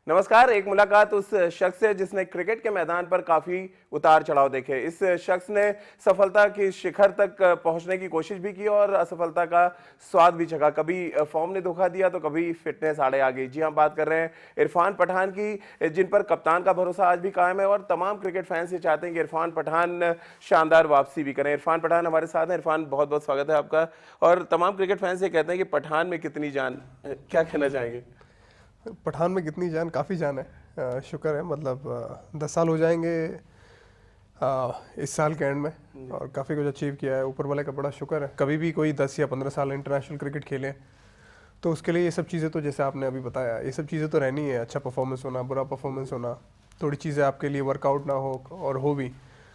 नमस्कार। एक मुलाकात उस शख्स से जिसने क्रिकेट के मैदान पर काफी उतार चढ़ाव देखे। इस शख्स ने सफलता की शिखर तक पहुंचने की कोशिश भी की और असफलता का स्वाद भी चखा। कभी फॉर्म ने धोखा दिया तो कभी फिटनेस आड़े आ गई। जी, हम बात कर रहे हैं इरफान पठान की, जिन पर कप्तान का भरोसा आज भी कायम है और तमाम क्रिकेट फैंस ये चाहते हैं कि इरफान पठान शानदार वापसी भी करें। इरफान पठान हमारे साथ हैं। इरफान, बहुत बहुत स्वागत है आपका। और तमाम क्रिकेट फैंस ये कहते हैं कि पठान में कितनी जान, क्या कहना चाहेंगे? पठान में कितनी जान, काफ़ी जान है। शुक्र है, मतलब 10 साल हो जाएंगे इस साल के एंड में, और काफ़ी कुछ अचीव किया है। ऊपर वाले का बड़ा शुक्र है। कभी भी कोई 10 या 15 साल इंटरनेशनल क्रिकेट खेले तो उसके लिए ये सब चीज़ें, तो जैसे आपने अभी बताया, ये सब चीज़ें तो रहनी है। अच्छा परफॉर्मेंस होना, बुरा परफॉर्मेंस होना, थोड़ी चीज़ें आपके लिए वर्कआउट ना हो और हो भी,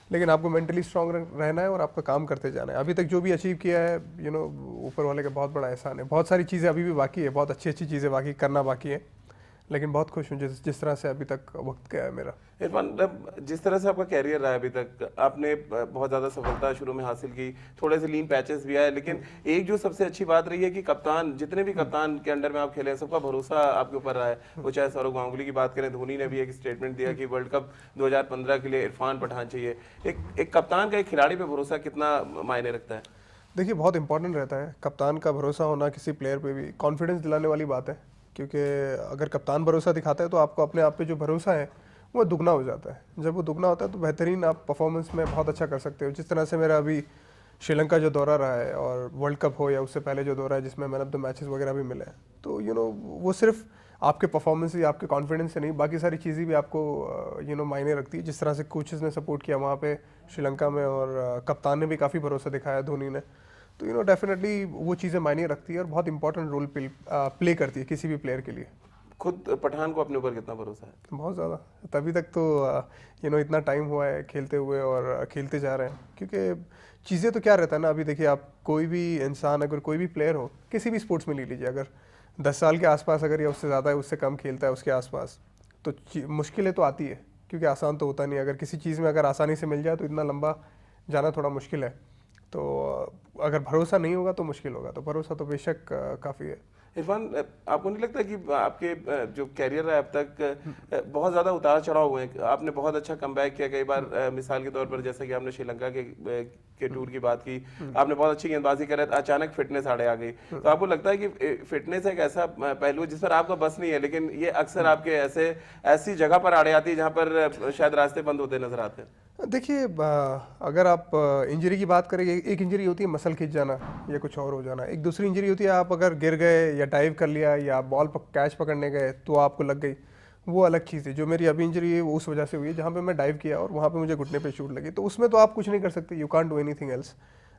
लेकिन आपको मेंटली स्ट्रांग रहना है और आपका काम करते जाना है। अभी तक जो भी अचीव किया है, ऊपर वाले का बहुत बड़ा एहसान है। बहुत सारी चीज़ें अभी भी बाकी है, बहुत अच्छी अच्छी चीज़ें बाकी करना बाकी है, लेकिन बहुत खुश हूँ जिस तरह से अभी तक वक्त गया है मेरा। इरफान, जिस तरह से आपका कैरियर रहा है अभी तक, आपने बहुत ज़्यादा सफलता शुरू में हासिल की, थोड़े से लीन पैचेस भी आए, लेकिन एक जो सबसे अच्छी बात रही है कि कप्तान, जितने भी कप्तान के अंडर में आप खेले हैं, सबका भरोसा आपके ऊपर रहा है। वो चाहे सौरव गांगुली की बात करें, धोनी ने भी एक स्टेटमेंट दिया कि वर्ल्ड कप 2015 के लिए इरफान पठान चाहिए। एक कप्तान का एक खिलाड़ी पे भरोसा कितना मायने रखता है? देखिए, बहुत इंपॉर्टेंट रहता है कप्तान का भरोसा होना। किसी प्लेयर पे भी कॉन्फिडेंस दिलाने वाली बात है, क्योंकि अगर कप्तान भरोसा दिखाता है तो आपको अपने आप पे जो भरोसा है वो दुगना हो जाता है। जब वो दुगना होता है तो बेहतरीन आप परफॉर्मेंस में बहुत अच्छा कर सकते हो। जिस तरह से मेरा अभी श्रीलंका जो दौरा रहा है, और वर्ल्ड कप हो या उससे पहले जो दौरा है जिसमें मैन ऑफ द मैचेस वगैरह भी मिले हैं, तो वो सिर्फ आपके परफॉर्मेंस या आपके कॉन्फिडेंस से नहीं, बाकी सारी चीज़ें भी आपको मायने रखती है। जिस तरह से कोचेस ने सपोर्ट किया वहाँ पे श्रीलंका में, और कप्तान ने भी काफ़ी भरोसा दिखाया, धोनी ने, तो डेफिनेटली वो चीज़ें मायने रखती है और बहुत इंपॉर्टेंट रोल प्ले करती है किसी भी प्लेयर के लिए। खुद पठान को अपने ऊपर कितना भरोसा है? बहुत ज़्यादा। तभी तक तो इतना टाइम हुआ है खेलते हुए और खेलते जा रहे हैं, क्योंकि चीज़ें तो क्या रहता है ना। अभी देखिए, आप कोई भी इंसान, अगर कोई भी प्लेयर हो किसी भी स्पोर्ट्स में ले लीजिए, अगर 10 साल के आसपास, अगर या उससे ज़्यादा है, उससे कम खेलता है उसके आसपास, तो मुश्किलें तो आती है, क्योंकि आसान तो होता नहीं। अगर किसी चीज़ में अगर आसानी से मिल जाए तो इतना लंबा जाना थोड़ा मुश्किल है। तो अगर भरोसा नहीं होगा तो मुश्किल होगा, तो भरोसा तो बेशक काफ़ी है। इरफान, आपको नहीं लगता कि आपके जो कैरियर है अब तक बहुत ज़्यादा उतार चढ़ाव हुए हैं? आपने बहुत अच्छा कमबैक किया कई बार, मिसाल के तौर पर जैसे कि आपने श्रीलंका के टूर की बात की, आपने बहुत अच्छी गेंदबाजी कर रहे थे, अचानक फिटनेस आड़े आ गई। तो आपको लगता है कि फिटनेस एक ऐसा पहलू जिस पर आपका बस नहीं है, लेकिन ये अक्सर आपके ऐसी जगह पर आड़े आती है जहाँ पर शायद रास्ते बंद होते नजर आते हैं? देखिए, अगर आप इंजरी की बात करें, एक इंजरी होती है मसल खिंच जाना या कुछ और हो जाना, एक दूसरी इंजरी होती है आप अगर गिर गए या डाइव कर लिया या बॉल कैच पकड़ने गए तो आपको लग गई, वो अलग चीज़ है। जो मेरी अभी इंजरी है वो उस वजह से हुई है जहाँ पे मैं डाइव किया और वहाँ पे मुझे घुटने पे चोट लगी, तो उसमें तो आप कुछ नहीं कर सकते। You can't do anything else.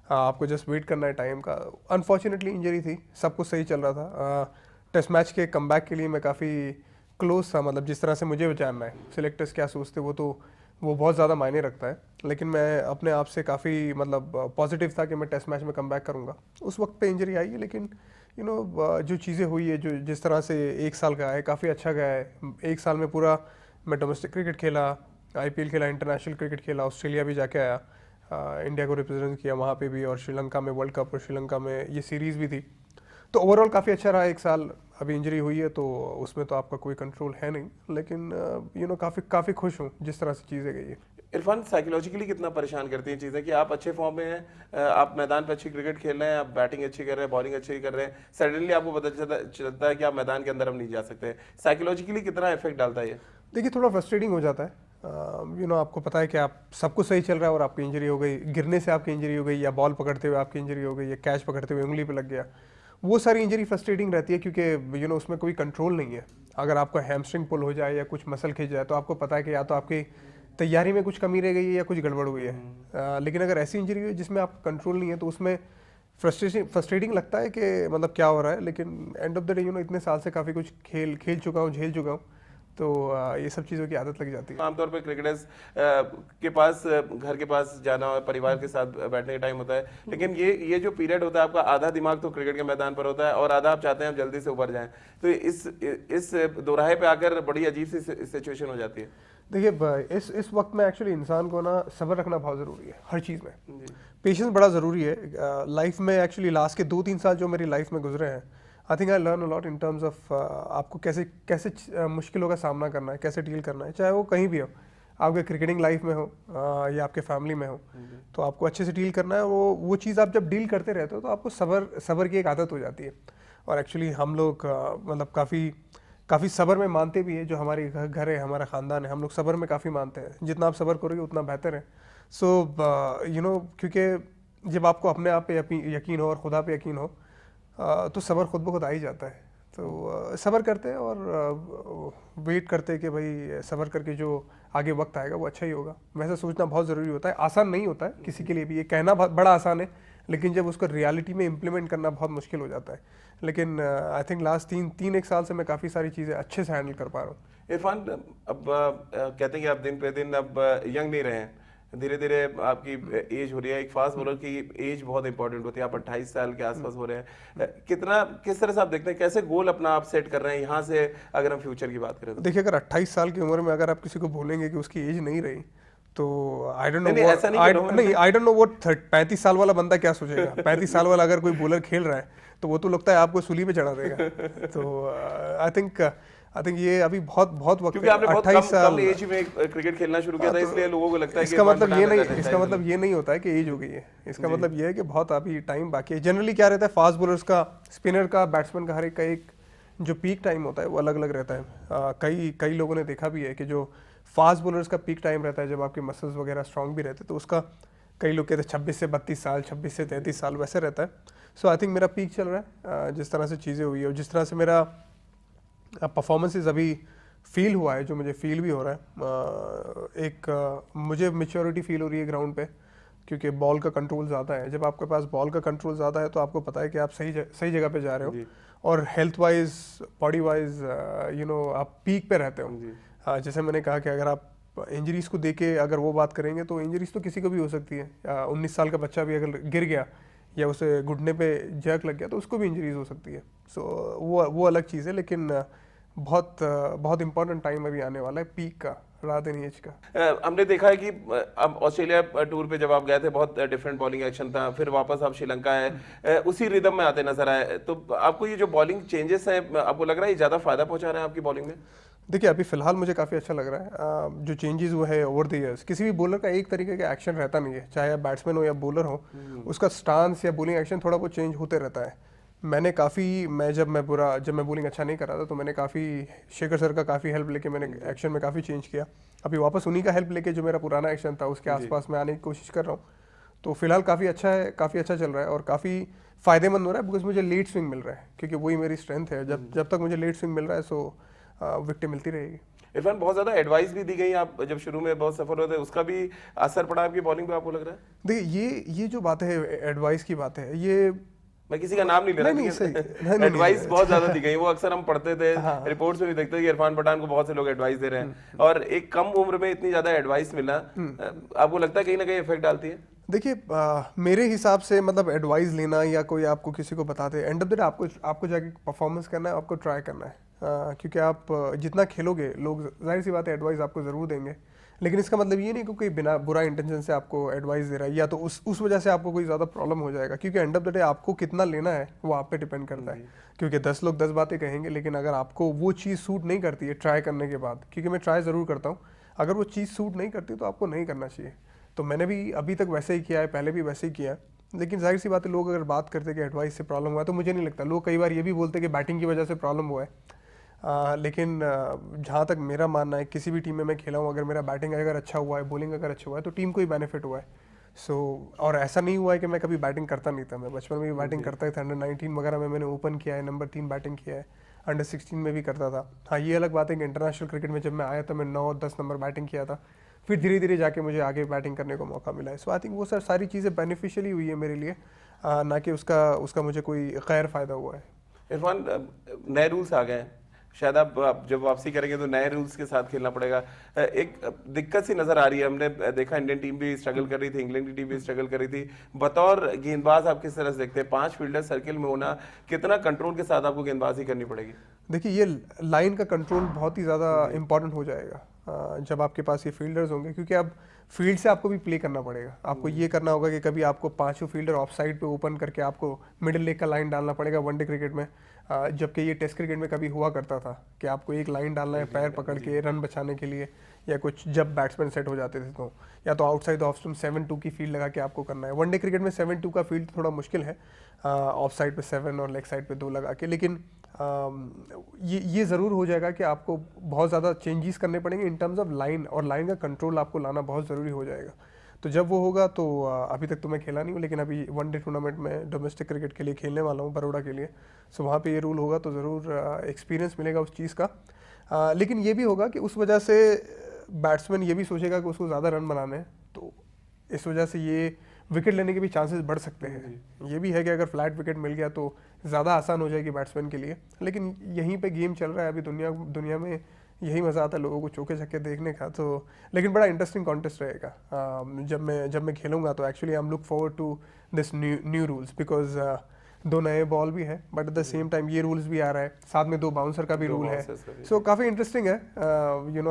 आपको जस्ट वेट करना है टाइम का। अनफॉर्चुनेटली इंजरी थी, सब कुछ सही चल रहा था। टेस्ट मैच के कमबैक के लिए मैं काफ़ी क्लोज था, मतलब जिस तरह से मुझे जानना है सिलेक्टर्स क्या सोचते वो बहुत ज़्यादा मायने रखता है। लेकिन मैं अपने आप से काफ़ी मतलब पॉजिटिव था कि मैं टेस्ट मैच में कमबैक करूंगा। उस वक्त पे इंजरी आई है, लेकिन जो चीज़ें हुई है, जो जिस तरह से 1 साल का है, काफ़ी अच्छा गया है। 1 साल में पूरा मैं डोमेस्टिक क्रिकेट खेला, IPL खेला, इंटरनेशनल क्रिकेट खेला, ऑस्ट्रेलिया भी जाके आया, इंडिया को रिप्रेजेंट किया वहाँ पे भी, और श्रीलंका में वर्ल्ड कप और श्रीलंका में ये सीरीज़ भी थी। तो ओवरऑल काफ़ी अच्छा रहा 1 साल। अभी इंजरी हुई है तो उसमें तो आपका कोई कंट्रोल है नहीं, लेकिन काफ़ी खुश हूँ जिस तरह से चीज़ें गई है। इरफान, साइकोलॉजिकली कितना परेशान करती हैं चीज़ें कि आप अच्छे फॉर्म में हैं, आप मैदान पर अच्छी क्रिकेट खेल रहे हैं, आप बैटिंग अच्छी कर रहे हैं, बॉलिंग अच्छी कर रहे हैं, सडनली आपको पता चलता है कि आप मैदान के अंदर अब नहीं जा सकते। साइकोलॉजिकली कितना इफेक्ट डालता है ये? देखिए, थोड़ा फ्रस्ट्रेटिंग हो जाता है। आपको पता है कि आप सब कुछ सही चल रहा है और आपकी इंजरी हो गई, गिरने से आपकी इंजरी हो गई, या बॉल पकड़ते हुए आपकी इंजरी हो गई, या कैच पकड़ते हुए उंगली पे लग गया। वो सारी इंजरी फ्रस्ट्रेटिंग रहती है, क्योंकि उसमें कोई कंट्रोल नहीं है। अगर आपको हैमस्ट्रिंग पुल हो जाए या कुछ मसल खिंच जाए तो आपको पता है कि या तो आपकी तैयारी में कुछ कमी रह गई है या कुछ गड़बड़ हुई है। लेकिन अगर ऐसी इंजरी हुई जिसमें आप कंट्रोल नहीं है तो उसमें फ्रस्ट्रेटिंग लगता है कि मतलब क्या हो रहा है। लेकिन एंड ऑफ द डे इतने साल से काफ़ी कुछ खेल चुका हूँ, झेल चुका हूँ, तो ये सब चीज़ों की आदत लग जाती है। आमतौर पर क्रिकेटर्स के पास घर के पास जाना और परिवार के साथ बैठने का टाइम होता है, लेकिन ये जो पीरियड होता है आपका, आधा दिमाग तो क्रिकेट के मैदान पर होता है और आधा आप चाहते हैं आप जल्दी से उभर जाएं। तो इस दोराहे पे आकर बड़ी अजीब सी सिचुएशन हो जाती है। देखिए, इस वक्त में एक्चुअली इंसान को ना सब्र रखना बहुत ज़रूरी है हर चीज़ में। पेशेंस बड़ा ज़रूरी है लाइफ में। एक्चुअली लास्ट के 2-3 साल जो मेरी लाइफ में गुजरे हैं, आई think I learn a lot in terms of आपको कैसे कैसे मुश्किलों का सामना करना है, कैसे डील करना है, चाहे वो कहीं भी हो, आपके क्रिकेटिंग लाइफ में हो या आपके फैमिली में हो, तो आपको अच्छे से डील करना है। वो चीज़ आप जब डील करते रहते हो तो आपको सब्र की एक आदत हो जाती है। और एक्चुअली हम लोग मतलब काफ़ी सब्र में मानते भी है, जो हमारे घर है, हमारा ख़ानदान है, हम लोग सब्र में काफ़ी मानते हैं। जितना आप सब्र करोगे उतना बेहतर है। सो यू नो, क्योंकि जब आपको अपने आप पे यकीन हो और खुदा पे यकीन हो तो सब्र खुद ब खुद आ ही जाता है। तो सब्र करते हैं और वेट करते हैं कि भाई सब्र करके जो आगे वक्त आएगा वो अच्छा ही होगा। वैसा सोचना बहुत ज़रूरी होता है, आसान नहीं होता है किसी के लिए भी। ये कहना बड़ा आसान है, लेकिन जब उसको रियलिटी में इम्प्लीमेंट करना बहुत मुश्किल हो जाता है। लेकिन आई थिंक लास्ट तीन एक साल से मैं काफ़ी सारी चीज़ें अच्छे से हैंडल कर पा रहा हूँ। इरफान, अब कहते हैं कि आप दिन पे दिन अब यंग नहीं रहे हैं, धीरे धीरे आपकी एज हो रही है। एक फास्ट बॉलर की एज बहुत इंपॉर्टेंट होती है, आप 28 साल के आसपास हो रहे हैं। किस तरह से आप देखते हैं, कैसे गोल अपना आप सेट कर रहे हैं यहाँ से, अगर हम फ्यूचर की बात करें तो? देखिए, अगर 28 साल की उम्र में अगर आप किसी को बोलेंगे कि उसकी एज नहीं रही, तो I don't know, I don't know वो 35 साल वाला बंदा क्या सोचेगा। 35 साल वाला अगर कोई बॉलर खेल रहा है तो वो तो लगता है आपको सूली पे चढ़ा देगा। तो आई थिंक ये अभी बहुत वक्त, क्योंकि आपने बहुत कम एज में क्रिकेट खेलना शुरू किया था, इसलिए लोगों को लगता है कि इसका मतलब ये नहीं होता है कि एज हो गई है। इसका मतलब ये है कि बहुत अभी टाइम बाकी है। जनरली क्या रहता है, फास्ट बॉलर्स का, स्पिनर का, बैट्समैन का, हर एक का एक जो पीक टाइम होता है वो अलग अलग रहता है। कई लोगों ने देखा भी है कि जो फास्ट बॉलर्स का पीक टाइम रहता है, जब आपके मसल्स वगैरह स्ट्रांग भी रहते हैं, तो उसका कई लोग कहते हैं 26 से 32 साल, 26 से 33 साल वैसे रहता है। सो आई थिंक मेरा पीक चल रहा है। जिस तरह से चीज़ें हुई है और जिस तरह से मेरा परफॉर्मेंसेस अभी फील हुआ है, जो मुझे फील भी हो रहा है, मुझे मेच्योरिटी फील हो रही है ग्राउंड पे, क्योंकि बॉल का कंट्रोल ज़्यादा है। जब आपके पास बॉल का कंट्रोल ज़्यादा है तो आपको पता है कि आप सही जगह पे जा रहे हो, और health wise, body wise, you know, आप पीक पे रहते हो। जैसे मैंने कहा कि अगर आप इंजरीज़ को देके अगर वो बात करेंगे तो इंजरीज़ तो किसी को भी हो सकती है। 19 साल का बच्चा भी अगर गिर गया या उसे घुटने पे जर्क लग गया तो उसको भी इंजरीज हो सकती है। सो वो अलग चीज़ है, लेकिन बहुत इंपॉर्टेंट टाइम अभी आने वाला है पीक का, रात इन एज का। हमने देखा है कि अब ऑस्ट्रेलिया टूर पे जब आप गए थे, बहुत डिफरेंट बॉलिंग एक्शन था, फिर वापस आप श्रीलंका है, उसी रिदम में आते नजर आए। तो आपको ये जो बॉलिंग चेंजेस हैं, आपको लग रहा है ये ज़्यादा फायदा पहुंचा रहे हैं आपकी बॉलिंग में? देखिए, अभी फिलहाल मुझे काफ़ी अच्छा लग रहा है जो चेंजेस हुए हैं ओवर द ईयर्स। किसी भी बॉलर का एक तरीके का एक्शन रहता नहीं है, चाहे आप बैट्समैन हो या बॉलर हो, उसका स्टांस या बॉलिंग एक्शन थोड़ा बहुत चेंज होते रहता है। जब मैं बॉलिंग अच्छा नहीं कर रहा था तो मैंने काफ़ी शेखर सर का काफ़ी हेल्प लेके मैंने एक्शन में काफ़ी चेंज किया। अभी वापस उन्हीं का हेल्प लेके जो मेरा पुराना एक्शन था उसके आसपास मैं आने की कोशिश कर रहा हूँ। तो फिलहाल काफ़ी अच्छा है, काफ़ी अच्छा चल रहा है और काफ़ी फ़ायदेमंद हो रहा है, बिकॉज मुझे लेट स्विंग मिल रहा है, क्योंकि वही मेरी स्ट्रेंथ है। जब तक मुझे लेट स्विंग मिल रहा है सो विकेट मिलती रहेगी। इरफान, बहुत ज़्यादा एडवाइस भी दी गई, आप जब शुरू में बहुत सफल होते हैं, उसका भी असर पड़ा आपकी बॉलिंग पे, आपको लग रहा है? देखिए, ये जो बातें है, एडवाइस की बातें है, ये मैं किसी का नाम नहीं ले रहा, एडवाइस बहुत ज्यादा दी गई। वो अक्सर हम पढ़ते थे, रिपोर्ट्स में भी देखते थे कि इरफान पठान को बहुत से लोग एडवाइस दे रहे हैं, और एक कम उम्र में इतनी ज्यादा एडवाइस मिलना आपको लगता है कहीं ना कहीं इफेक्ट डालती है? देखिए, मेरे हिसाब से मतलब एडवाइस लेना या कोई आपको किसी को बताते, एंड ऑफ द डे आपको जाके परफॉर्मेंस करना है, आपको ट्राई करना है। क्योंकि आप जितना खेलोगे, लोग जाहिर सी बात है एडवाइस आपको ज़रूर देंगे, लेकिन इसका मतलब ये नहीं कि कोई बिना बुरा इंटेंशन से आपको एडवाइस दे रहा है या तो उस वजह से आपको कोई ज़्यादा प्रॉब्लम हो जाएगा। क्योंकि एंड ऑफ द डे आपको कितना लेना है वो आप पे डिपेंड करता है। क्योंकि 10 लोग 10 बातें कहेंगे, लेकिन अगर आपको वो चीज़ सूट नहीं करती है ट्राई करने के बाद, क्योंकि मैं ट्राई ज़रूर करता हूँ, अगर वो चीज़ सूट नहीं करती तो आपको नहीं करना चाहिए। तो मैंने भी अभी तक वैसे ही किया है, पहले भी वैसे ही किया है। लेकिन जाहिर सी बात है, लोग अगर बात करते कि एडवाइस से प्रॉब्लम हुआ है, तो मुझे नहीं लगता। लोग कई बार ये भी बोलते कि बैटिंग की वजह से प्रॉब्लम हुआ है। लेकिन जहाँ तक मेरा मानना है, किसी भी टीम में मैं खेला हूँ, अगर मेरा बैटिंग अगर अच्छा हुआ है, बॉलिंग अगर अच्छा हुआ है, तो टीम को ही बेनिफिट हुआ है। और ऐसा नहीं हुआ है कि मैं कभी बैटिंग करता नहीं था। मैं बचपन में भी बैटिंग करता ही था। अंडर 19 वगैरह में मैंने ओपन किया है, नंबर 3 बैटिंग किया है, अंडर 16 में भी करता था। हाँ, ये अलग बात है कि इंटरनेशनल क्रिकेट में जब मैं आया तो मैं 9-10 नंबर बैटिंग किया था, फिर धीरे धीरे जाके मुझे आगे बैटिंग करने को मौका मिला है। सो आई थिंक वो सारी चीज़ें बेनिफिशियली हुई है मेरे लिए, ना कि उसका मुझे कोई गैर फ़ायदा हुआ है। इरफान, नए रूल्स आ गए हैं, शायद आप जब वापसी करेंगे तो नए रूल्स के साथ खेलना पड़ेगा। एक दिक्कत सी नजर आ रही है, हमने देखा इंडियन टीम भी स्ट्रगल कर रही थी, इंग्लैंड की टीम भी स्ट्रगल कर रही थी। बतौर गेंदबाज आप किस तरह से देखते हैं 5 फील्डर सर्किल में होना, कितना कंट्रोल के साथ आपको गेंदबाजी करनी पड़ेगी? देखिए, ये लाइन का कंट्रोल बहुत ही ज़्यादा इंपॉर्टेंट हो जाएगा जब आपके पास ये फील्डर्स होंगे, क्योंकि अब फील्ड से आपको भी प्ले करना पड़ेगा। आपको ये करना होगा कि कभी आपको 5 फील्डर ऑफ साइड पे ओपन करके आपको मिडिल लेग का लाइन डालना पड़ेगा वनडे क्रिकेट में। जबकि ये टेस्ट क्रिकेट में कभी हुआ करता था कि आपको एक लाइन डालना है पैर पकड़ के रन बचाने के लिए, या कुछ जब बैट्समैन सेट हो जाते थे तो, या तो आउटसाइड ऑफ स्टंप 7-2 की फील्ड लगा के आपको करना है। वनडे क्रिकेट में 7-2 का फील्ड थोड़ा मुश्किल है, ऑफ साइड पे 7 और लेग साइड पे 2 लगा के, लेकिन ये ज़रूर हो जाएगा कि आपको बहुत ज़्यादा चेंजेस करने पड़ेंगे इन टर्म्स ऑफ लाइन, और लाइन का कंट्रोल आपको लाना बहुत ज़रूरी हो जाएगा। तो जब वो होगा तो अभी तक तो मैं खेला नहीं हूँ, लेकिन अभी वनडे टूर्नामेंट में डोमेस्टिक क्रिकेट के लिए खेलने वाला हूँ बड़ौदा के लिए, सो वहाँ पे ये रूल होगा तो ज़रूर एक्सपीरियंस मिलेगा उस चीज़ का। लेकिन ये भी होगा कि उस वजह से बैट्समैन ये भी सोचेगा कि उसको ज़्यादा रन बनाने हैं, तो इस वजह से ये विकेट लेने के भी चांसेस बढ़ सकते हैं। ये भी है कि अगर फ्लैट विकेट मिल गया तो ज़्यादा आसान हो जाएगी बैट्समैन के लिए, लेकिन यहीं पे गेम चल रहा है अभी, दुनिया में यही मज़ा आता है लोगों को चौके छक्के देखने का। तो लेकिन बड़ा इंटरेस्टिंग कॉन्टेस्ट रहेगा जब मैं खेलूंगा। तो actually I am look forward to this new rules, because 2 नए बॉल भी है, but at the same time ये रूल्स भी आ रहा है, साथ में 2 बाउंसर का भी रूल है। सो काफ़ी इंटरेस्टिंग है।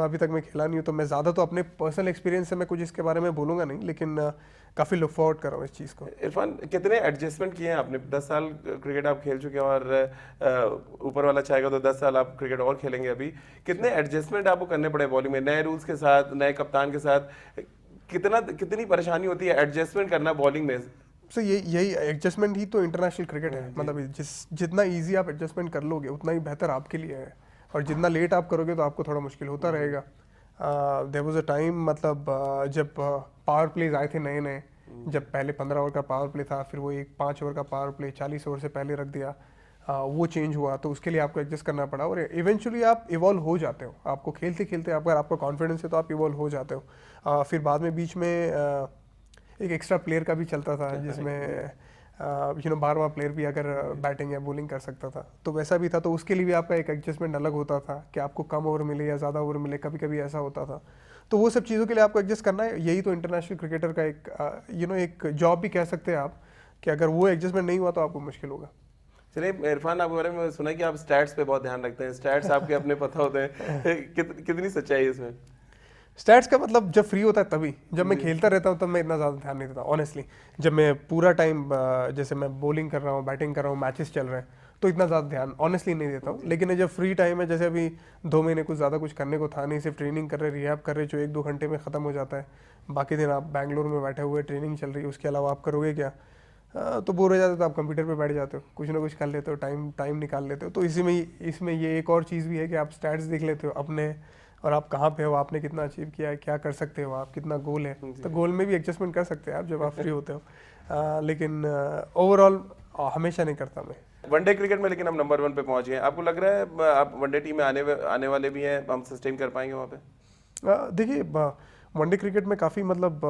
अभी तक मैं खेला नहीं हूँ, तो मैं ज़्यादा तो अपने पर्सनल एक्सपीरियंस से मैं कुछ इसके बारे में बोलूँगा नहीं, लेकिन काफ़ी लुक फॉरवर्ड कर रहा हूँ इस चीज़ को। इरफान, कितने एडजस्टमेंट किए हैं आपने? 10 साल क्रिकेट आप खेल चुके हैं, और ऊपर वाला चाहेगा तो 10 साल आप क्रिकेट और खेलेंगे। अभी कितने एडजस्टमेंट आपको करने पड़े बॉलिंग में, नए रूल्स के साथ, नए कप्तान के साथ? कितनी परेशानी होती है एडजस्टमेंट करना बॉलिंग में? सो यही एडजस्टमेंट ही तो इंटरनेशनल क्रिकेट है। मतलब जितना इजी आप एडजस्टमेंट कर लोगे उतना ही बेहतर आपके लिए है, और जितना लेट आप करोगे तो आपको थोड़ा मुश्किल होता रहेगा। देयर वाज अ टाइम, मतलब जब पावर प्लेज आए थे नए, जब पहले 15 ओवर का पावर प्ले था, फिर वो एक 5 ओवर का पावर प्ले 40 ओवर से पहले रख दिया, वो चेंज हुआ, तो उसके लिए आपको एडजस्ट करना पड़ा, और इवेंचुअली आप इवॉल्व हो जाते हो। आपको खेलते खेलते अगर आपका कॉन्फिडेंस है तो आप इवॉल्व हो जाते हो। फिर बाद में बीच में एक एक्स्ट्रा प्लेयर का भी चलता था, जिसमें बारहवां प्लेयर भी अगर बैटिंग या बॉलिंग कर सकता था, तो वैसा भी था। तो उसके लिए भी आपका एक एडजस्टमेंट अलग होता था कि आपको कम ओवर मिले या ज़्यादा ओवर मिले, कभी कभी ऐसा होता था। तो वो सब चीज़ों के लिए आपको एडजस्ट करना है। यही तो इंटरनेशनल क्रिकेटर का एक जॉब भी कह सकते हैं आप, कि अगर वो एडजस्टमेंट नहीं हुआ तो आपको मुश्किल होगा। चलिए इरफान, आपके बारे में सुना है कि आप स्टैट्स पे बहुत ध्यान रखते हैं, स्टैट्स आपके अपने पता होते हैं। कितनी सच्चाई है इसमें? स्टैट्स का मतलब जब फ्री होता है तभी, जब मैं खेलता रहता हूँ तब मैं इतना ज़्यादा ध्यान नहीं देता ऑनेस्टली। जब मैं पूरा टाइम जैसे मैं बॉलिंग कर रहा हूँ, बैटिंग कर रहा हूँ, मैचेस चल रहे हैं, तो इतना ज़्यादा ध्यान ऑनेस्टली नहीं देता हूँ। लेकिन जब फ्री टाइम है, जैसे अभी 2 महीने कुछ ज़्यादा कुछ करने को था नहीं, सिर्फ ट्रेनिंग कर रहे, रिहैब कर रहे, जो 1-2 घंटे में ख़त्म हो जाता है, बाकी दिन आप बैंगलोर में बैठे हुए ट्रेनिंग चल रही है, उसके अलावा आप करोगे क्या? तो बोर हो जाते हो तो आप कंप्यूटर पे बैठ जाते हो, कुछ ना कुछ कर लेते हो, टाइम निकाल लेते हो। तो इसमें ये एक और चीज़ भी है कि आप स्टैट्स देख लेते हो अपने, और आप कहाँ पे हो, आपने कितना अचीव किया है, क्या कर सकते हो आप, कितना गोल है। तो गोल में भी एडजस्टमेंट कर सकते हैं आप जब आप फ्री होते हो, लेकिन ओवरऑल हमेशा नहीं करता मैं। वनडे क्रिकेट में लेकिन हम नंबर 1 पे पहुंच गए, आपको लग रहा है आप वनडे टीम में आने वाले भी हैं, हम सस्टेन कर पाएंगे वहाँ पे? देखिए, वनडे क्रिकेट में काफ़ी मतलब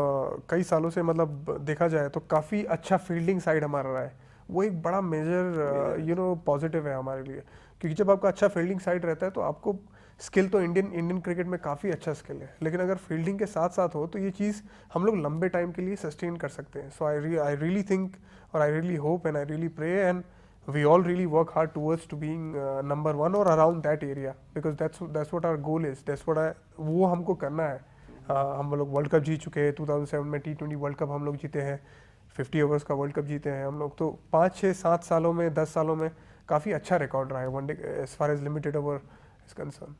कई सालों से मतलब देखा जाए तो काफ़ी अच्छा फील्डिंग साइड हमारा रहा है। वो एक बड़ा मेजर पॉजिटिव है हमारे लिए, क्योंकि जब आपका अच्छा फील्डिंग साइड रहता है तो आपको स्किल तो इंडियन क्रिकेट में काफ़ी अच्छा स्किल है, लेकिन अगर फील्डिंग के साथ साथ हो तो ये चीज़ हम लोग लंबे टाइम के लिए सस्टेन कर सकते हैं। सो आई रियली थिंक, और I really hope and I really pray and we all really work hard towards to being number 1 और around that area, because that's what our goal is, वो हमको करना है। हम लोग वर्ल्ड कप जीत चुके हैं, 2007 में T20 वर्ल्ड कप हम लोग जीते हैं, 50 ओवर्स का वर्ल्ड कप जीते हैं हम लोग। तो 5, 6, 7 सालों में, 10 सालों में काफ़ी अच्छा रिकॉर्ड रहा है one day as far as limited over is concern.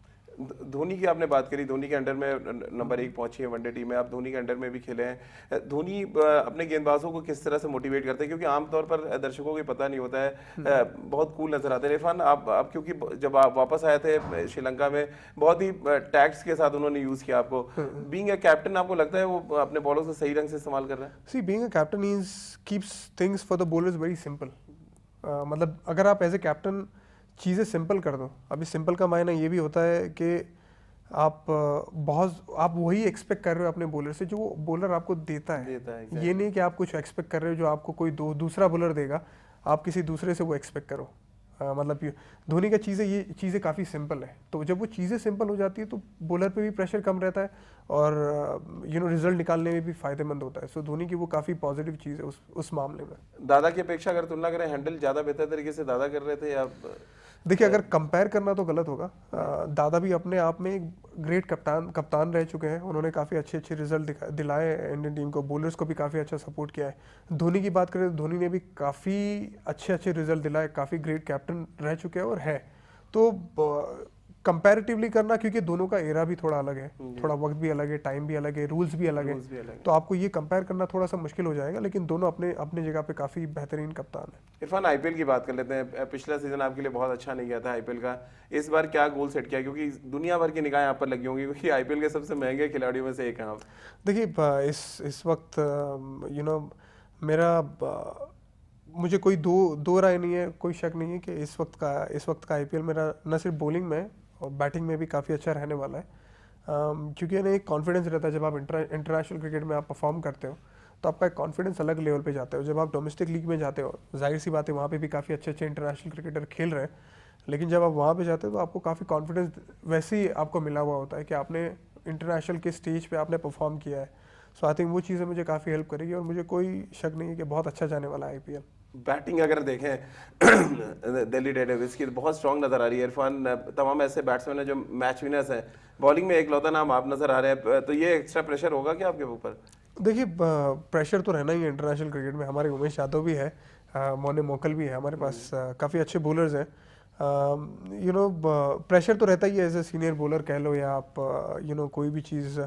Dhoni की आपने बात करी, धोनी के अंडर में नंबर 1 पहुंची है वनडे टीम में, आप धोनी के अंडर में भी खेले हैं। धोनी अपने गेंदबाजों को किस तरह से मोटिवेट करते हैं, क्योंकि आमतौर पर दर्शकों को पता नहीं होता है, बहुत कूल नजर आते हैं। इरफान, आप क्योंकि जब आप वापस आए थे श्रीलंका में, बहुत ही टैक्ट्स के साथ उन्होंने यूज किया आपको। बीइंग अ कैप्टन, आपको लगता है वो अपने बॉलर्स को सही ढंग से इस्तेमाल कर रहा है? See, being a captain is keeps things for the bowlers very simple. मतलब अगर आप एज ए कैप्टन चीज़ें सिंपल कर दो, अभी सिंपल का मायना ये भी होता है कि आप वही एक्सपेक्ट कर रहे हो अपने बॉलर से जो वो बॉलर आपको देता है exactly. ये नहीं कि आप कुछ एक्सपेक्ट कर रहे हो जो आपको कोई दूसरा बॉलर देगा, आप किसी दूसरे से वो एक्सपेक्ट करो। मतलब धोनी का ये चीज़ें काफ़ी सिंपल है, तो जब वो चीज़ें सिंपल हो जाती है तो बॉलर पे भी प्रेशर कम रहता है और रिजल्ट निकालने में भी फायदेमंद होता है। सो धोनी की वो काफ़ी पॉजिटिव चीज़ है उस मामले में। दादा की अपेक्षा अगर तुलना करें, हैंडल ज़्यादा बेहतर तरीके से दादा कर रहे थे या? देखिए अगर कंपेयर करना तो गलत होगा। दादा भी अपने आप में एक ग्रेट कप्तान रह चुके हैं। उन्होंने काफ़ी अच्छे अच्छे रिजल्ट दिलाए इंडियन टीम को, बॉलर्स को भी काफ़ी अच्छा सपोर्ट किया है। धोनी की बात करें तो धोनी ने भी काफ़ी अच्छे अच्छे रिजल्ट दिलाए, काफ़ी ग्रेट कैप्टन रह चुके हैं और है। तो कंपैरेटिवली करना, क्योंकि दोनों का एरा भी थोड़ा अलग है, थोड़ा वक्त भी अलग है, टाइम भी अलग है, रूल्स भी अलग है, तो आपको ये कंपेयर करना थोड़ा सा मुश्किल हो जाएगा। लेकिन दोनों अपने अपने जगह पे काफ़ी बेहतरीन कप्तान है। इरफान, आईपीएल की बात कर लेते हैं। पिछला सीजन आपके लिए बहुत अच्छा नहीं गया था आईपीएल का। इस बार क्या गोल सेट किया, क्योंकि दुनिया भर की निगाहें आप पर लगी होंगी, क्योंकि आईपीएल के सबसे महंगे खिलाड़ियों में से एक हैं आप। देखिए इस वक्त मेरा मुझे कोई दो राय नहीं है, कोई शक नहीं है कि इस वक्त का आईपीएल मेरा न सिर्फ बॉलिंग में और बैटिंग में भी काफ़ी अच्छा रहने वाला है। क्योंकि ना एक कॉन्फिडेंस रहता है, जब आप इंटरनेशनल क्रिकेट में आप परफॉर्म करते हो तो आपका एक कॉन्फिडेंस अलग लेवल पे जाता है। जब आप डोमेस्टिक लीग में जाते हो, जाहिर सी बात है वहाँ पे भी काफ़ी अच्छे अच्छे इंटरनेशनल क्रिकेटर खेल रहे हैं, लेकिन जब आप वहाँ पे जाते हो तो आपको काफ़ी कॉन्फिडेंस वैसे ही आपको मिला हुआ होता है कि आपने इंटरनेशनल के स्टेज पे आपने परफॉर्म किया है। सो आई थिंक वो चीज़ें मुझे काफ़ी हेल्प करेगी और मुझे कोई शक नहीं है कि बहुत अच्छा जाने वाला है आईपीएल। बैटिंग अगर देखें दिल्ली डेयरडेविल्स की बहुत स्ट्रांग नजर आ रही है। इरफान, तमाम ऐसे बैट्समैन हैं जो मैच विनर्स हैं, बॉलिंग में एकलौता नाम आप नजर आ रहे हैं, तो ये एक्स्ट्रा प्रेशर होगा क्या आपके ऊपर? देखिए प्रेशर तो रहना ही है इंटरनेशनल क्रिकेट में। हमारे उमेश यादव भी है, मोने मोकल भी है, हमारे पास काफ़ी अच्छे बॉलर्स हैं। प्रेशर तो रहता ही है एज ए सीनियर बॉलर कह लो, या आप कोई भी चीज़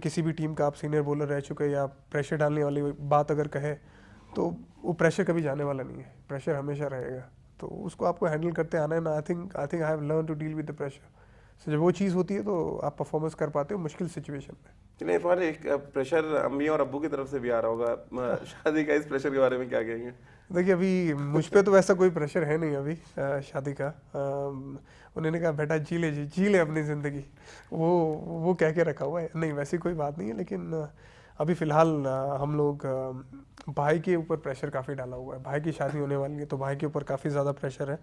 किसी भी टीम का आप सीनियर बॉलर रह चुके या प्रेशर डालने वाली बात अगर कहे तो वो प्रेशर कभी जाने वाला नहीं है, प्रेशर हमेशा रहेगा। तो उसको आपको हैंडल करते आना है ना। I think I have learn to deal with the pressure. So जब वो चीज़ होती है तो आप परफॉर्मेंस कर पाते हो मुश्किल सिचुएशन में। नहीं इरफान, एक प्रेशर अम्मी और अब्बू की तरफ से भी आ रहा होगा शादी का, इस प्रेशर के बारे में क्या कहेंगे? देखिए अभी मुझ पे तो वैसा कोई प्रेशर है नहीं अभी शादी का। उन्होंने कहा बेटा जी ले अपनी ज़िंदगी, वो कह के रखा हुआ है। नहीं वैसी कोई बात नहीं है, लेकिन अभी फ़िलहाल हम लोग भाई के ऊपर प्रेशर काफ़ी डाला हुआ है। भाई की शादी होने वाली है तो भाई के ऊपर काफ़ी ज़्यादा प्रेशर है।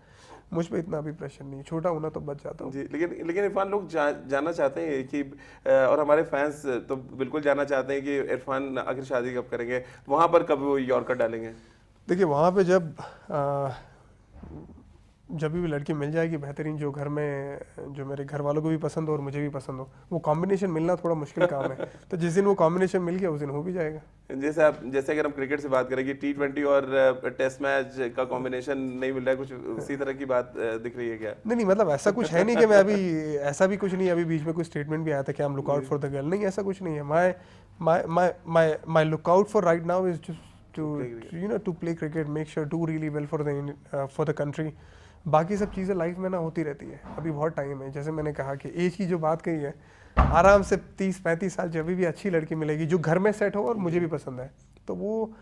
मुझ पे इतना भी प्रेशर नहीं, छोटा होना तो बच जाता हूँ जी। लेकिन इरफान, लोग जानना चाहते हैं कि और हमारे फैंस तो बिल्कुल जानना चाहते हैं कि इरफान आखिर शादी कब करेंगे, वहाँ पर कब वो यॉर्कर डालेंगे? देखिए वहाँ पे जब भी लड़की मिल जाएगी बेहतरीन, जो घर में जो मेरे घर वालों को भी पसंद हो और मुझे भी पसंद हो, वो कॉम्बिनेशन मिलना थोड़ा मुश्किल काम है। तो जिस दिन वो कॉम्बिनेशन मिल गया उस दिन हो भी जाएगा। जैसे अगर हम क्रिकेट से बात करें कि T20 और टेस्ट मैच का कॉम्बिनेशन नहीं मिल रहा है, कुछ उसी तरह की बात दिख रही है क्या? नहीं मतलब ऐसा कुछ है नहीं कि मैं अभी, ऐसा भी कुछ नहीं है। अभी बीच में कुछ स्टेटमेंट भी आया था कि I am look out for the girl, नहीं ऐसा कुछ नहीं है। My look out for right now is to play cricket, make sure do really well for the country. बाकी सब चीज़ें लाइफ में ना होती रहती है, अभी बहुत टाइम है। जैसे मैंने कहा कि एज की जो बात कही है, आराम से 30-35 साल जब भी अच्छी लड़की मिलेगी जो घर में सेट हो और मुझे भी पसंद है, तो वो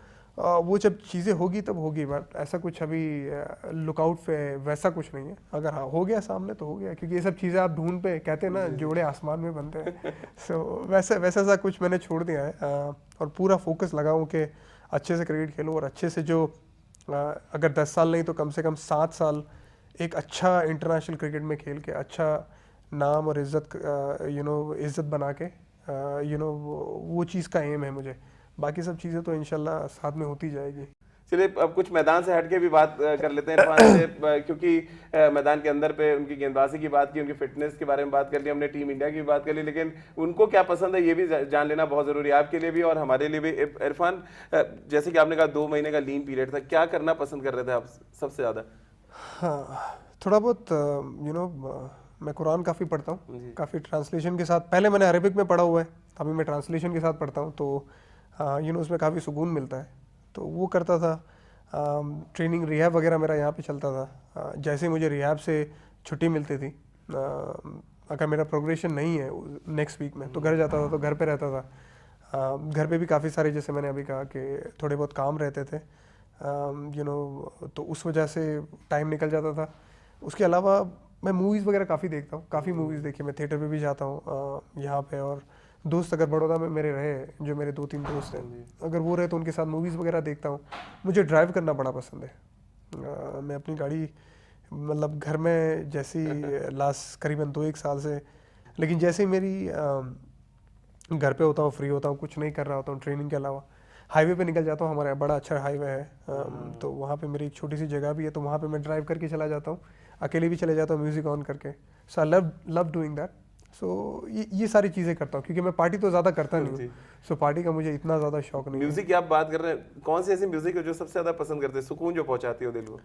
जब चीज़ें होगी तब होगी। बट ऐसा कुछ अभी लुकआउट पे वैसा कुछ नहीं है। अगर हाँ हो गया सामने तो हो गया, क्योंकि ये सब चीज़ें आप ढूंढ पे कहते हैं ना जोड़े आसमान में बनते हैं। सो वैसा सा कुछ मैंने छोड़ दिया है और पूरा फोकस लगाऊँ कि अच्छे से क्रिकेट खेलूँ और अच्छे से अगर 10 साल नहीं तो कम से कम 7 साल एक अच्छा इंटरनेशनल क्रिकेट में खेल के अच्छा नाम और इज्जत बना के वो चीज़ का एम है मुझे। बाकी सब चीज़ें तो इंशाल्लाह साथ में होती जाएगी। चलिए अब कुछ मैदान से हटके भी बात कर लेते हैं इरफान से, क्योंकि मैदान के अंदर पे उनकी गेंदबाजी की बात की, उनकी फिटनेस के बारे में बात कर ली हमने, टीम इंडिया की भी बात कर ली, लेकिन उनको क्या पसंद है ये भी जान लेना बहुत ज़रूरी है आपके लिए भी और हमारे लिए भी। इरफान, जैसे कि आपने कहा 2 महीने का लीन पीरियड था, क्या करना पसंद कर रहे थे आप सबसे ज़्यादा? हाँ थोड़ा बहुत मैं कुरान काफ़ी पढ़ता हूँ, काफ़ी ट्रांसलेशन के साथ। पहले मैंने अरेबिक में पढ़ा हुआ है, अभी मैं ट्रांसलेशन के साथ पढ़ता हूँ, तो उसमें काफ़ी सुकून मिलता है, तो वो करता था। ट्रेनिंग रिहैब वगैरह मेरा यहाँ पे चलता था। जैसे मुझे रिहैब से छुट्टी मिलती थी, अगर मेरा प्रोग्रेशन नहीं है नेक्स्ट वीक में तो घर जाता था, तो घर पे रहता था। घर पे भी काफ़ी सारे, जैसे मैंने अभी कहा कि थोड़े बहुत काम रहते थे, तो उस वजह से टाइम निकल जाता था। उसके अलावा मैं मूवीज़ वगैरह काफ़ी देखता हूँ, काफ़ी मूवीज़ देखी, मैं थिएटर पे भी जाता हूँ यहाँ पे। और दोस्त अगर बड़ौदा में मेरे रहे, जो मेरे 2-3 दोस्त हैं, अगर वो रहे तो उनके साथ मूवीज़ वगैरह देखता हूँ। मुझे ड्राइव करना बड़ा पसंद है। मैं अपनी गाड़ी मतलब घर में जैसी लास्ट करीबन 2-1 साल से, लेकिन जैसे ही मेरी घर पे होता हूँ, फ्री होता हूँ, कुछ नहीं कर रहा होता हूँ ट्रेनिंग के अलावा, हाईवे पे निकल जाता हूँ। हमारा बड़ा अच्छा हाईवे है, तो वहाँ पे मेरी एक छोटी सी जगह भी है, तो वहाँ पे मैं ड्राइव करके चला जाता हूँ। अकेले भी चले जाता हूँ म्यूज़िक ऑन करके। सो आई लव डूइंग दैट। सो ये सारी चीज़ें करता हूँ क्योंकि मैं पार्टी तो ज़्यादा करता नहीं हूँ। सो पार्टी का मुझे इतना ज़्यादा शौक नहीं है। म्यूजिक की आप बात कर रहे हैं, कौन सी ऐसी म्यूजिक है जो सबसे ज्यादा पसंद करते हैं, सुकून जो पहुंचाती हो दिल को?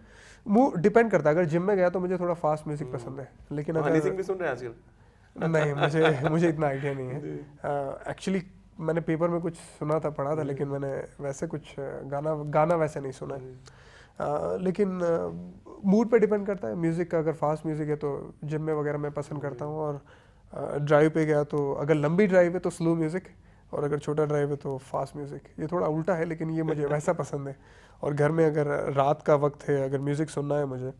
वो डिपेंड करता है। अगर जिम में गया तो मुझे थोड़ा फास्ट म्यूजिक पसंद है, लेकिन हनी अगर सिंह भी सुन रहे हैं आजकल? नहीं, मुझे इतना आइडिया नहीं है। एक्चुअली मैंने पेपर में कुछ सुना था, पढ़ा था, लेकिन मैंने वैसे कुछ गाना वैसे नहीं सुना है। लेकिन मूड पे डिपेंड करता है म्यूज़िक का। अगर फास्ट म्यूज़िक है तो जिम में वगैरह मैं पसंद करता हूँ, और ड्राइव पे गया तो अगर लंबी ड्राइव है तो स्लो म्यूज़िक, और अगर छोटा ड्राइव है तो फास्ट म्यूज़िक। ये थोड़ा उल्टा है लेकिन ये मुझे वैसा पसंद है। और घर में अगर रात का वक्त है, अगर म्यूज़िक सुनना है मुझे,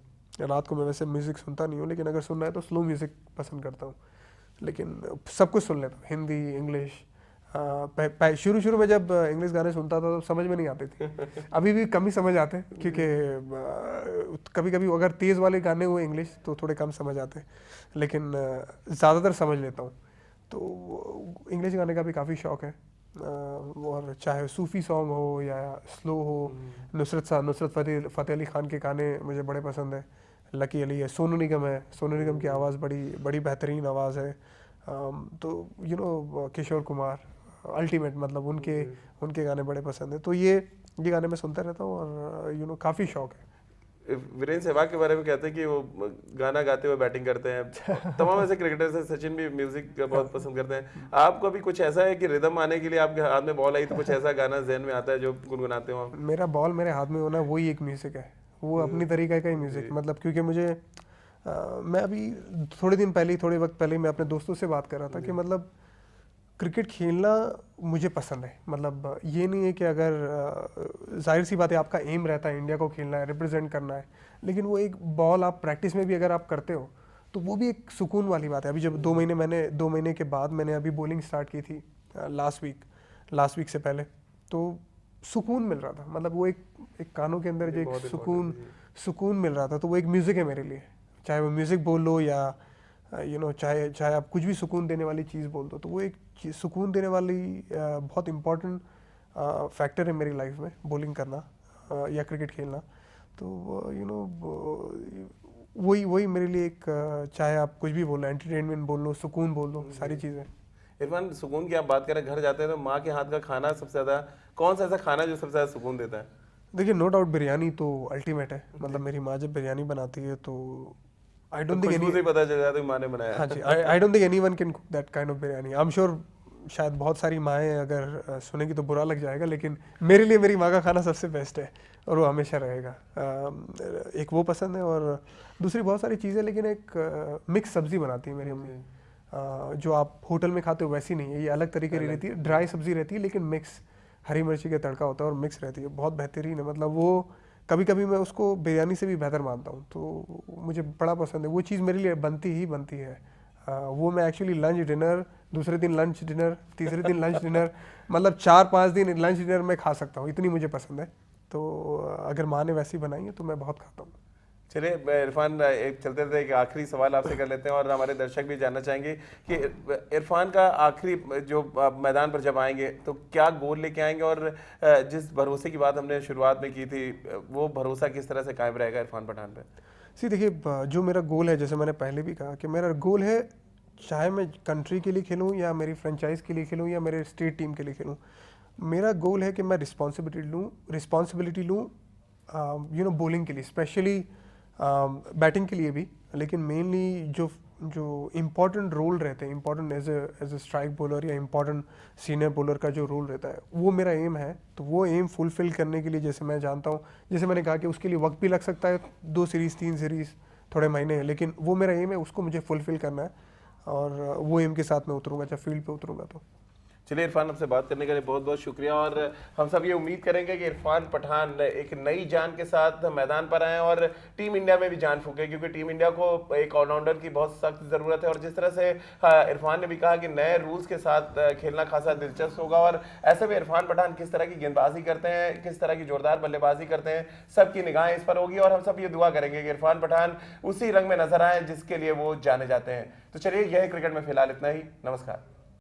रात को मैं वैसे म्यूज़िक सुनता नहीं हूँ, लेकिन अगर सुनना है तो स्लो म्यूज़िक पसंद करता हूँ। लेकिन सब कुछ सुन लेता हूँ, हिंदी, इंग्लिश। शुरू में जब इंग्लिश गाने सुनता था तो समझ में नहीं आते थे। अभी भी कम ही समझ आते हैं, क्योंकि कभी कभी अगर तेज़ वाले गाने हुए इंग्लिश तो थोड़े कम समझ आते हैं, लेकिन ज़्यादातर समझ लेता हूँ। तो इंग्लिश गाने का भी काफ़ी शौक है। और चाहे सूफ़ी सॉन्ग हो या स्लो हो, नुसरत फ़तेह अली ख़ान के गाने मुझे बड़े पसंद है। लकी अली है, सोनू निगम है, सोनू निगम की आवाज़ बड़ी बेहतरीन आवाज़ है। तो किशोर कुमार अल्टीमेट, मतलब उनके गाने बड़े पसंद है। तो ये गाने मैं सुनता रहता हूँ, और काफ़ी शौक है। वीरेंद्र सहवाग के बारे में कहते हैं कि वो गाना गाते हुए बैटिंग करते हैं। तमाम ऐसे क्रिकेटर्स हैं, सचिन भी म्यूजिक बहुत पसंद करते हैं। आपको भी कुछ ऐसा है कि रिदम आने के लिए आपके हाथ में बॉल आई तो कुछ ऐसा गाना जहन में आता है जो गुनगुनाते हो आप? मेरा बॉल मेरे हाथ में होना वही एक म्यूज़िक है, वो अपनी तरीके का ही म्यूज़िक। मतलब क्योंकि मुझे मैं अभी थोड़े वक्त पहले मैं अपने दोस्तों से बात कर रहा था कि मतलब क्रिकेट खेलना मुझे पसंद है। मतलब ये नहीं है कि अगर जाहिर सी बात है आपका एम रहता है इंडिया को खेलना है, रिप्रेजेंट करना है, लेकिन वो एक बॉल आप प्रैक्टिस में भी अगर आप करते हो तो वो भी एक सुकून वाली बात है। अभी जब 2 महीने के बाद मैंने अभी बॉलिंग स्टार्ट की थी लास्ट वीक से पहले, तो सुकून मिल रहा था। मतलब वो एक कानों के अंदर जो एक सुकून मिल रहा था, तो वो एक म्यूज़िक है मेरे लिए। चाहे वो म्यूज़िक बोल लो या चाहे आप कुछ भी सुकून देने वाली चीज़ बोल दो, तो वो एक सुकून देने वाली बहुत इम्पॉर्टेंट फैक्टर है मेरी लाइफ में, बॉलिंग करना या क्रिकेट खेलना। तो वही मेरे लिए एक, चाहे आप कुछ भी बोल लो, एंटरटेनमेंट बोल लो, सुकून बोल लो, सारी चीज़ें। इरफान, सुकून की आप बात करें, घर जाते हैं तो माँ के हाथ का खाना सबसे ज़्यादा, कौन सा ऐसा खाना जो सबसे ज़्यादा सुकून देता है? देखिए, नो डाउट बिरयानी तो अल्टीमेट है। मतलब मेरी माँ जब बिरयानी बनाती है तो आई डोंट थिंक खुशबू से पता चल जाता है माँ ने बनाया। हाँ जी, I don't think anyone can cook that kind of biryani. I am sure शायद बहुत सारी माएँ अगर सुनेगी तो बुरा लग जाएगा, लेकिन मेरे लिए मेरी माँ का खाना सबसे बेस्ट है और वो हमेशा रहेगा। एक वो पसंद है, और दूसरी बहुत सारी चीज़ें, लेकिन एक मिक्स सब्ज़ी बनाती है मेरी अम्मी, जो आप होटल में खाते हो वैसी नहीं है, ये अलग तरीके की रहती है। ड्राई सब्ज़ी रहती है लेकिन मिक्स, हरी मिर्ची का तड़का होता है और मिक्स रहती है, बहुत बेहतरीन है। मतलब वो कभी कभी मैं उसको बिरयानी से भी बेहतर मानता हूँ, तो मुझे बड़ा पसंद है। वो चीज़ मेरे लिए बनती है। वो मैं एक्चुअली लंच डिनर, दूसरे दिन लंच डिनर, तीसरे दिन लंच डिनर, मतलब 4-5 दिन लंच डिनर मैं खा सकता हूँ, इतनी मुझे पसंद है। तो अगर माँ ने वैसी बनाई है तो मैं बहुत खाता हूँ। चलिए इरफान, एक चलते थे, एक आखिरी सवाल आपसे कर लेते हैं, और हमारे दर्शक भी जानना चाहेंगे कि इरफान का आखिरी जो मैदान पर जब आएंगे तो क्या गोल लेके आएंगे, और जिस भरोसे की बात हमने शुरुआत में की थी, वो भरोसा किस तरह से कायम रहेगा इरफान पठान पे? देखिए, जो मेरा गोल है, जैसे मैंने पहले भी कहा कि मेरा गोल है, चाहे मैं कंट्री के लिए खेलूँ या मेरी फ्रेंचाइज के लिए खेलूँ या मेरे स्टेट टीम के लिए खेलूँ, मेरा गोल है कि मैं रिस्पॉन्सिबिलिटी लूँ बॉलिंग के लिए, स्पेशली बैटिंग के लिए भी, लेकिन मेनली जो इम्पोर्टेंट रोल रहते हैं, important as a strike bowler या इम्पोर्टेंट सीनियर बॉलर का जो रोल रहता है, वो मेरा एम है। तो वो एम फुलफिल करने के लिए, जैसे मैं जानता हूँ, जैसे मैंने कहा कि उसके लिए वक्त भी लग सकता है, 2 सीरीज़ 3 सीरीज़ थोड़े महीने, लेकिन वो मेरा एम है, उसको मुझे फुलफिल करना है, और वो एम के साथ मैं उतरूँगा, जब फील्ड पर उतरूँगा तो। चलिए इरफान, आपसे बात करने के लिए बहुत बहुत शुक्रिया, और हम सब ये उम्मीद करेंगे कि इरफान पठान एक नई जान के साथ मैदान पर आएँ और टीम इंडिया में भी जान फूके, क्योंकि टीम इंडिया को एक ऑलराउंडर की बहुत सख्त ज़रूरत है। और जिस तरह से इरफान ने भी कहा कि नए रूल्स के साथ खेलना खासा दिलचस्प होगा, और ऐसे में इरफान पठान किस तरह की गेंदबाजी करते हैं, किस तरह की जोरदार बल्लेबाजी करते हैं, सबकी निगाहें इस पर होगी, और हम सब ये दुआ करेंगे कि इरफान पठान उसी रंग में नजर आए जिसके लिए वो जाने जाते हैं। तो चलिए, यह क्रिकेट में फिलहाल इतना ही। नमस्कार।